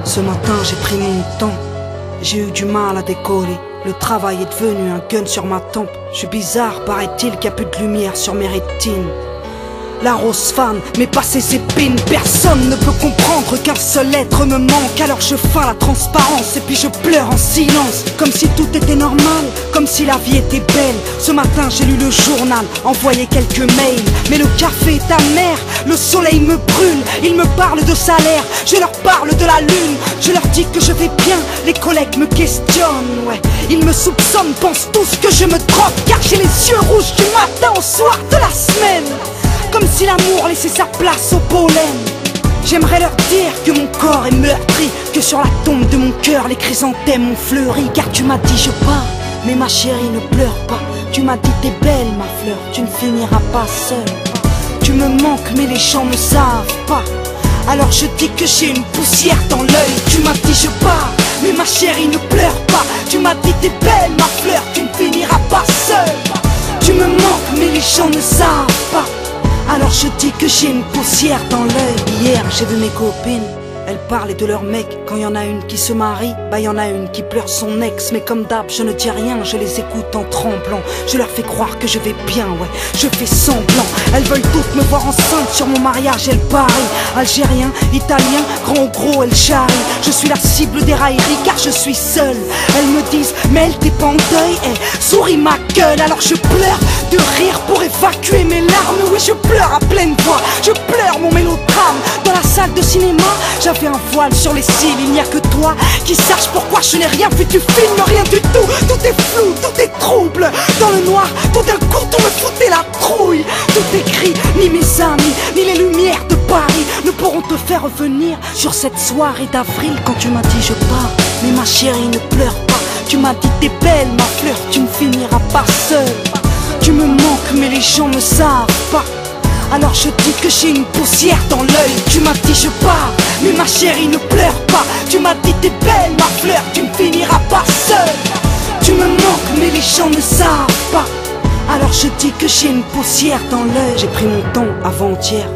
Ce matin j'ai pris mon temps, j'ai eu du mal à décoller. Le travail est devenu un gun sur ma tempe. Je suis bizarre, paraît-il qu'il n'y a plus de lumière sur mes rétines. La rose fan m'est passée ses épines. Personne ne peut comprendre qu'un seul être me manque. Alors je feins la transparence et puis je pleure en silence, comme si tout était normal, comme si la vie était belle. Ce matin j'ai lu le journal, envoyé quelques mails, mais le café est amer, le soleil me brûle. Ils me parlent de salaire, je leur parle de la lune. Je leur dis que je vais bien, les collègues me questionnent. Ouais, ils me soupçonnent, pensent tous que je me drogue, car j'ai les yeux rouges du matin au soir de la semaine, comme si l'amour laissait sa place au pollen. J'aimerais leur dire que mon corps est meurtri, que sur la tombe de mon cœur les chrysanthèmes ont fleuri. Car tu m'as dit je pars, mais ma chérie ne pleure pas. Tu m'as dit t'es belle ma fleur, tu ne finiras pas seule. Tu me manques mais les gens ne savent pas, alors je dis que j'ai une poussière dans l'œil. Tu m'as dit je pars, mais ma chérie ne pleure pas. Tu m'as dit t'es belle ma fleur, tu ne finiras pas seule. Tu me manques mais les gens ne savent pas, alors je dis que j'ai une poussière dans l'œil. Hier j'ai vu mes copines, elles parlaient de leur mec. Quand y en a une qui se marie, bah y en a une qui pleure son ex. Mais comme d'hab je ne dis rien, je les écoute en tremblant. Je leur fais croire que je vais bien, ouais, je fais semblant. Elles veulent toutes me voir enceinte sur mon mariage, elles parient. Algérien, italien, grand ou gros, elles charrient. Je suis la cible des railleries car je suis seule. Elles me disent, mais elle t'es pas en deuil, souris ma gueule. Alors je pleure de rire pour évacuer mes larmes. Oui je pleure à pleine voix, je pleure mon mélodrame. Dans la salle de cinéma, j'avais un voile sur les cils. Il n'y a que toi qui sache pourquoi je n'ai rien vu du film, rien du tout. Tout est flou, tout est trouble. Dans le noir, tout d'un coup, tout me foutait la trouille. Tout est gris, ni mes amis, ni les lumières de Paris ne pourront te faire revenir sur cette soirée d'avril. Quand tu m'as dit je pars, mais ma chérie ne pleure pas. Tu m'as dit t'es belle ma fleur, tu ne finiras pas seule. Tu me manques mais les gens ne savent pas, alors je dis que j'ai une poussière dans l'œil. Tu m'as dit je pars, mais ma chérie ne pleure pas. Tu m'as dit t'es belle ma fleur, tu ne finiras pas seule. Tu me manques mais les gens ne savent pas, alors je dis que j'ai une poussière dans l'œil. J'ai pris mon temps avant-hier,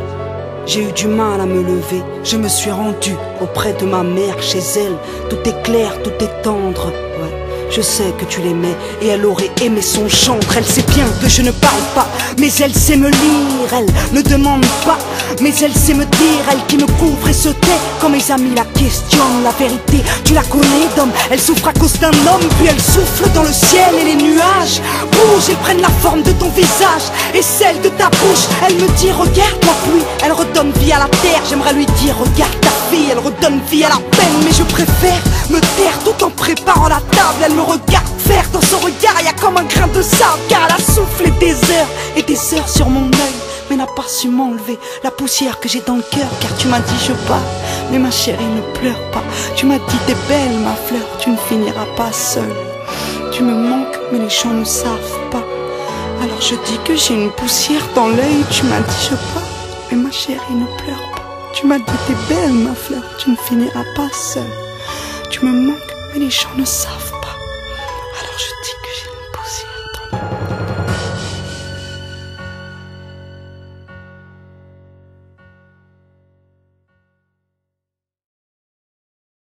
j'ai eu du mal à me lever. Je me suis rendu auprès de ma mère, chez elle. Tout est clair, tout est tendre, ouais. Je sais que tu l'aimais et elle aurait aimé son gendre. Elle sait bien que je ne parle pas, mais elle sait me lire. Elle ne demande pas, mais elle sait me dire. Elle qui me couvre et se tait quand mes amis la questionnent. La vérité, tu la connais d'homme, elle souffre à cause d'un homme. Puis elle souffle dans le ciel et les nuages bougent. Ils prennent la forme de ton visage et celle de ta bouche. Elle me dit regarde la pluie, elle redonne vie à la terre. J'aimerais lui dire regarde ta fille, elle redonne vie à la peine. Mais je préfère me taire tout en préparant la table. Elle me regarde faire, dans son regard y a comme un grain de sable. Car elle a soufflé des heures et des heures sur mon œil, mais n'a pas su m'enlever la poussière que j'ai dans le cœur. Car tu m'as dit je pars, mais ma chérie ne pleure pas. Tu m'as dit t'es belle ma fleur, tu ne finiras pas seule. Tu me manques mais les gens ne savent pas, alors je dis que j'ai une poussière dans l'œil. Tu m'as dit je pars, mais ma chérie ne pleure pas. Tu m'as dit t'es belle ma fleur, tu ne finiras pas seule. Tu me manques mais les gens ne savent pas.